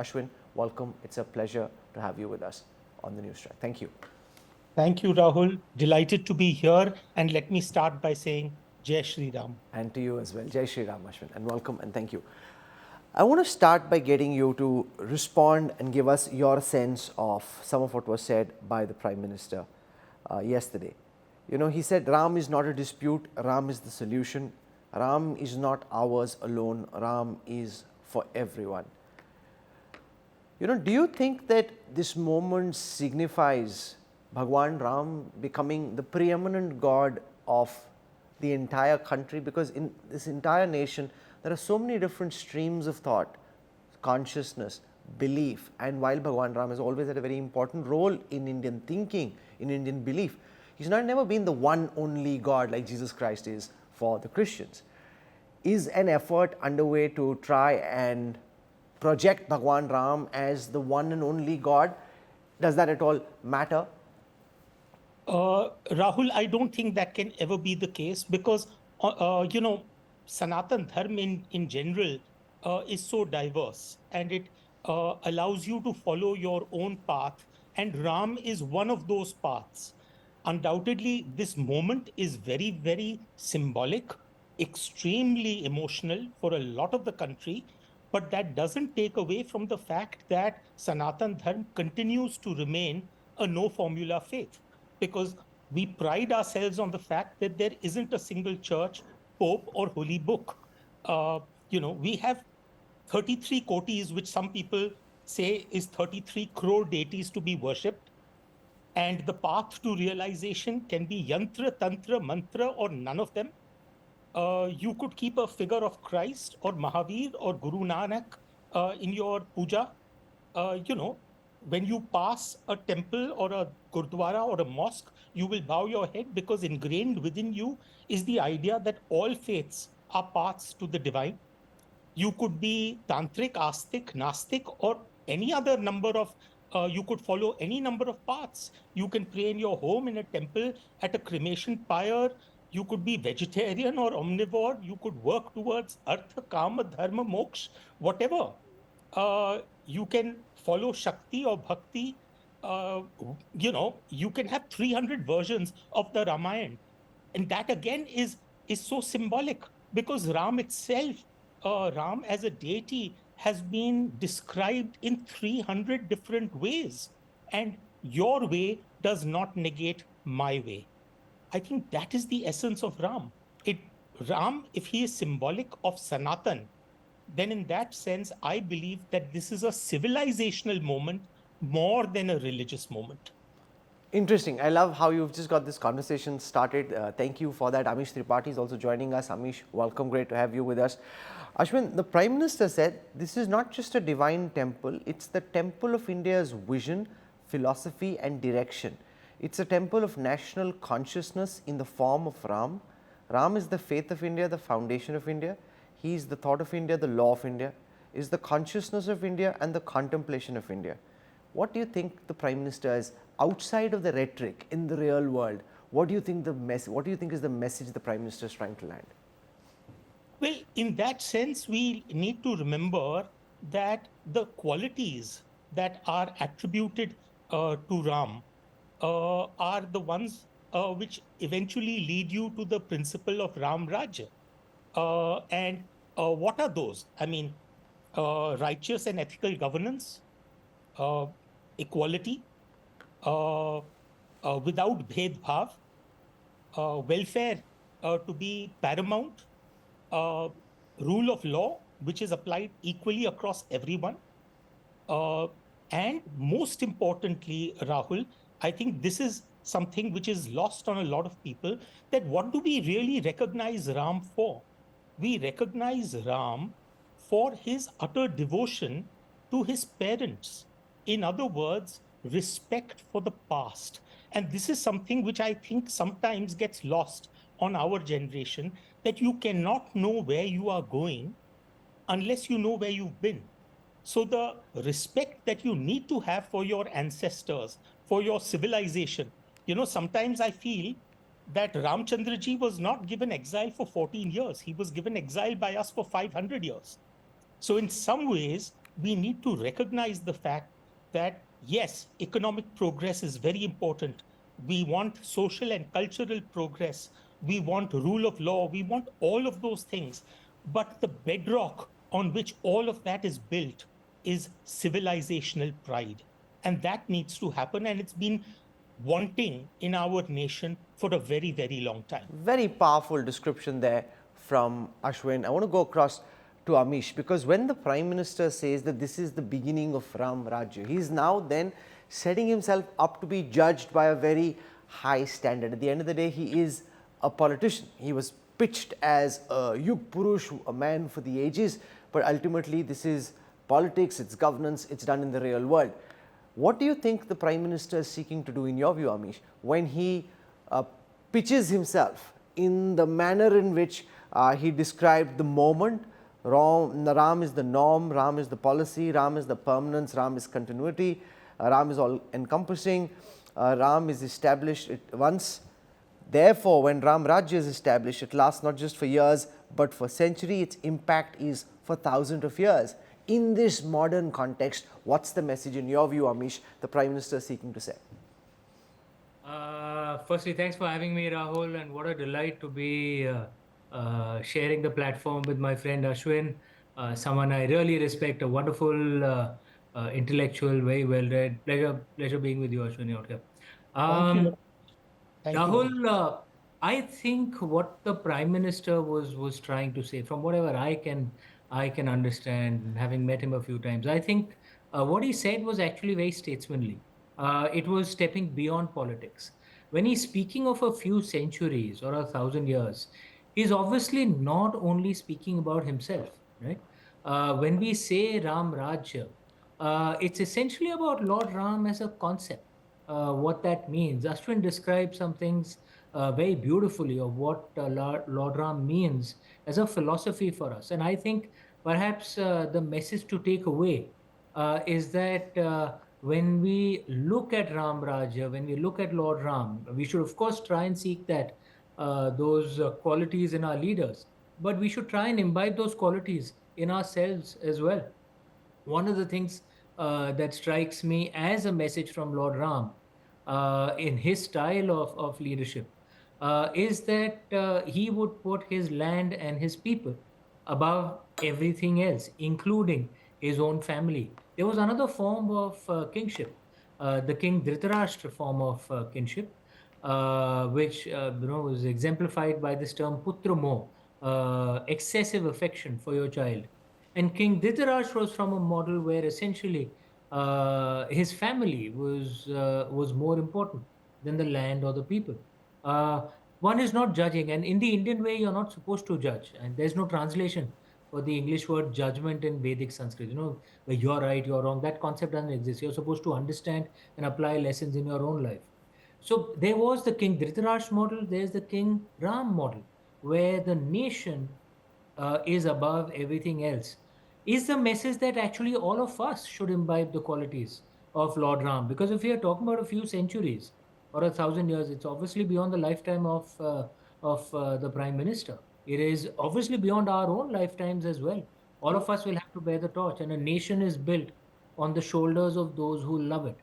Ashwin, welcome. It's a pleasure to have you with us on the Newstrack. Thank you. Thank you, Rahul. Delighted to be here. And let me start by saying Jai Shri Ram. And to you as well. Jai Shri Ram, Ashwin, and welcome and thank you. I want to start by getting you to respond and give us your sense of some of what was said by the Prime Minister yesterday. You know, he said Ram is not a dispute, Ram is the solution. Ram is not ours alone, Ram is for everyone. You know, do you think that this moment signifies Bhagwan Ram becoming the preeminent God of the entire country? Because in this entire nation, there are so many different streams of thought, consciousness, belief, and while Bhagwan Ram has always had a very important role in Indian thinking, in Indian belief, he's never been the one only God like Jesus Christ is for the Christians. Is an effort underway to try and project Bhagwan Ram as the one and only God? Does that at all matter? Rahul, I don't think that can ever be the case because, Sanatan Dharma in general is so diverse and it allows you to follow your own path. And Ram is one of those paths. Undoubtedly, this moment is very, very symbolic, extremely emotional for a lot of the country. But that doesn't take away from the fact that Sanatan Dharma continues to remain a no formula faith, because we pride ourselves on the fact that there isn't a single church, pope, or holy book. We have 33 kotis, which some people say is 33 crore deities to be worshipped. And the path to realization can be yantra, tantra, mantra, or none of them. You could keep a figure of Christ or Mahavir or Guru Nanak in your puja. When you pass a temple or a gurdwara or a mosque, you will bow your head because ingrained within you is the idea that all faiths are paths to the divine. You could be tantric, astic, nastic, or any other number of, you could follow any number of paths. You can pray in your home, in a temple, at a cremation pyre. You could be vegetarian or omnivore. You could work towards artha, kama, dharma, moksha, whatever. You can follow Shakti or Bhakti. You can have 300 versions of the Ramayana. And that again is so symbolic because Ram itself, Ram as a deity, has been described in 300 different ways. And your way does not negate my way. I think that is the essence of Ram. Ram, if he is symbolic of Sanatan, then in that sense, I believe that this is a civilizational moment more than a religious moment. Interesting. I love how you've just got this conversation started. Thank you for that. Amish Tripathi is also joining us. Amish, welcome. Great to have you with us. Ashwin, the Prime Minister said this is not just a divine temple, it's the temple of India's vision, philosophy and direction. It's a temple of national consciousness in the form of Ram. Ram is the faith of India, the foundation of India. He is the thought of India, the law of India, is the consciousness of India and the contemplation of India. What do you think the Prime Minister is outside of the rhetoric in the real world? What do you think is the message the Prime Minister is trying to land? Well, in that sense, we need to remember that the qualities that are attributed to Ram are the ones which eventually lead you to the principle of Ram Rajya. And what are those? I mean, righteous and ethical governance, equality, without bhed bhav, welfare to be paramount, rule of law, which is applied equally across everyone. And most importantly, Rahul, I think this is something which is lost on a lot of people, that what do we really recognize Ram for? We recognize Ram for his utter devotion to his parents. In other words, respect for the past. And this is something which I think sometimes gets lost on our generation, that you cannot know where you are going unless you know where you've been. So the respect that you need to have for your ancestors, for your civilization, sometimes I feel that Ramchandraji was not given exile for 14 years. He was given exile by us for 500 years. So in some ways, we need to recognize the fact that, yes, economic progress is very important. We want social and cultural progress. We want rule of law. We want all of those things. But the bedrock on which all of that is built is civilizational pride. And that needs to happen. And it's been wanting in our nation for a very, very long time. Very powerful description there from Ashwin. I want to go across to Amish, because when the Prime Minister says that this is the beginning of Ram Rajya, he is now then setting himself up to be judged by a very high standard. At the end of the day, he is a politician. He was pitched as a Yug Purush, a man for the ages, but ultimately this is politics, it's governance, it's done in the real world. What do you think the Prime Minister is seeking to do, in your view, Amish, when he pitches himself in the manner in which he described the moment? Ram is the norm, Ram is the policy, Ram is the permanence, Ram is continuity, Ram is all encompassing, Ram is established once. Therefore, when Ram Rajya is established, it lasts not just for years but for centuries. Its impact is for thousands of years. In this modern context, what's the message, in your view, Amish, the Prime Minister is seeking to say? Firstly, thanks for having me, Rahul, and what a delight to be sharing the platform with my friend Ashwin, someone I really respect, a wonderful intellectual, very well read. Pleasure being with you, Ashwin, out here. Thank you. Thank you. Rahul, I think what the Prime Minister was trying to say, from whatever I can understand, having met him a few times, I think what he said was actually very statesmanly. It was stepping beyond politics. When he's speaking of a few centuries or 1,000 years, he's obviously not only speaking about himself, right? When we say Ram Rajya, it's essentially about Lord Ram as a concept. What that means. Ashwin described some things very beautifully of what Lord Ram means as a philosophy for us. And I think perhaps the message to take away is that when we look at Ram Rajya, when we look at Lord Ram, we should of course try and seek that those qualities in our leaders, but we should try and imbibe those qualities in ourselves as well. One of the things that strikes me as a message from Lord Ram in his style of leadership is that he would put his land and his people above everything else, including his own family. There was another form of kingship, the King Dhritarashtra form of kingship, which was exemplified by this term putramo, excessive affection for your child. And King Dhritarashtra was from a model where essentially his family was more important than the land or the people. One is not judging, and in the Indian way, you're not supposed to judge, and there's no translation for the English word judgment in Vedic Sanskrit. Where you're right, you're wrong. That concept doesn't exist. You're supposed to understand and apply lessons in your own life. So there was the King Dhritarashtra model. There's the King Ram model, where the nation is above everything else, is the message that actually all of us should imbibe the qualities of Lord Ram. Because if we are talking about a few centuries or 1,000 years, it's obviously beyond the lifetime of the Prime Minister. It is obviously beyond our own lifetimes as well. All of us will have to bear the torch, and a nation is built on the shoulders of those who love it.